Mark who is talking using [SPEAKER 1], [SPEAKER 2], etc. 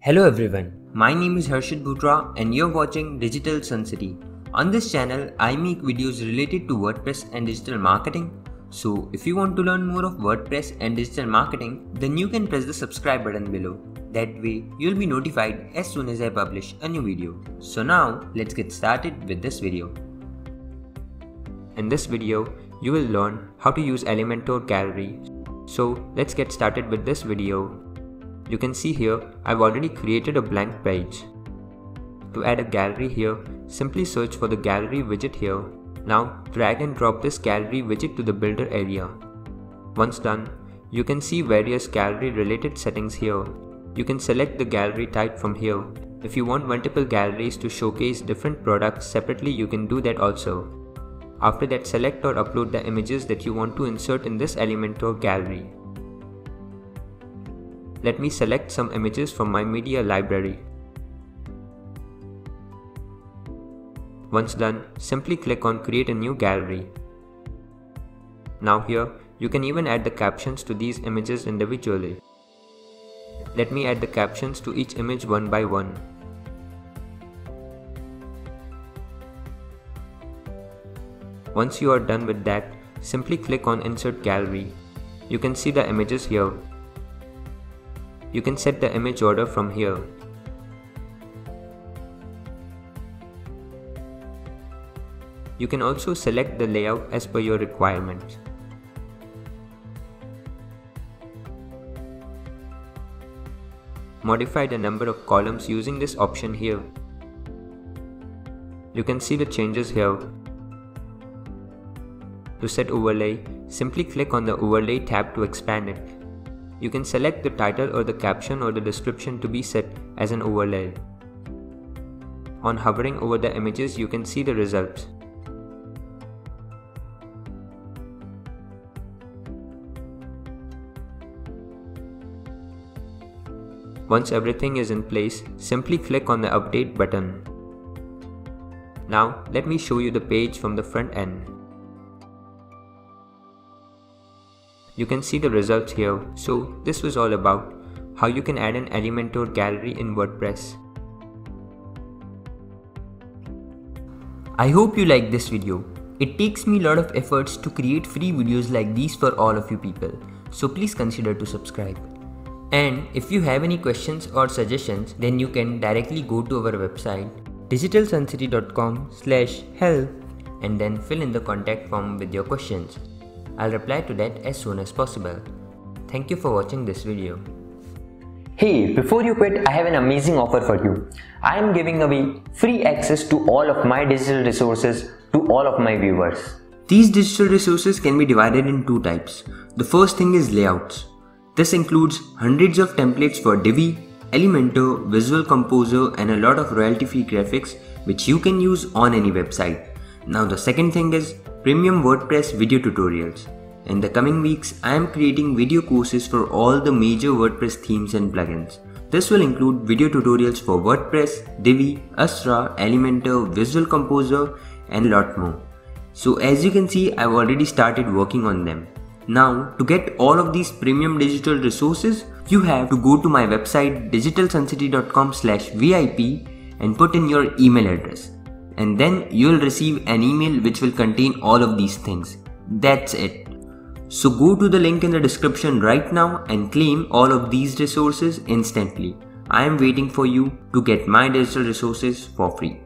[SPEAKER 1] Hello everyone, my name is Harshit Bhutra and you're watching Digital Sun City. On this channel, I make videos related to WordPress and digital marketing. So if you want to learn more of WordPress and digital marketing, then you can press the subscribe button below. That way, you'll be notified as soon as I publish a new video. So now, let's get started with this video. In this video, you will learn how to use Elementor Gallery. So let's get started with this video. You can see here, I've already created a blank page. To add a gallery here, simply search for the gallery widget here. Now drag and drop this gallery widget to the builder area. Once done, you can see various gallery related settings here. You can select the gallery type from here. If you want multiple galleries to showcase different products separately, you can do that also. After that, select or upload the images that you want to insert in this Elementor gallery. Let me select some images from my media library. Once done, simply click on Create a new gallery. Now here, you can even add the captions to these images individually. Let me add the captions to each image one by one. Once you are done with that, simply click on Insert Gallery. You can see the images here. You can set the image order from here. You can also select the layout as per your requirements. Modify the number of columns using this option here. You can see the changes here. To set overlay, simply click on the Overlay tab to expand it. You can select the title or the caption or the description to be set as an overlay. On hovering over the images, you can see the results. Once everything is in place, simply click on the Update button. Now, let me show you the page from the front end. You can see the results here. So this was all about how you can add an Elementor gallery in WordPress. I hope you liked this video. It takes me a lot of efforts to create free videos like these for all of you people. So please consider to subscribe. And if you have any questions or suggestions, then you can directly go to our website digitalsuncity.com/help and then fill in the contact form with your questions. I'll reply to that as soon as possible. Thank you for watching this video.
[SPEAKER 2] Hey, before you quit, I have an amazing offer for you. I am giving away free access to all of my digital resources to all of my viewers.
[SPEAKER 1] These digital resources can be divided in two types. The first thing is layouts. This includes hundreds of templates for Divi, Elementor, Visual Composer and a lot of royalty-free graphics which you can use on any website. Now the second thing is premium WordPress video tutorials. In the coming weeks, I am creating video courses for all the major WordPress themes and plugins. This will include video tutorials for WordPress, Divi, Astra, Elementor, Visual Composer and a lot more. So as you can see, I've already started working on them. Now to get all of these premium digital resources, you have to go to my website digitalsuncity.com/VIP and put in your email address. And then you'll receive an email which will contain all of these things. That's it. So go to the link in the description right now and claim all of these resources instantly. I am waiting for you to get my digital resources for free.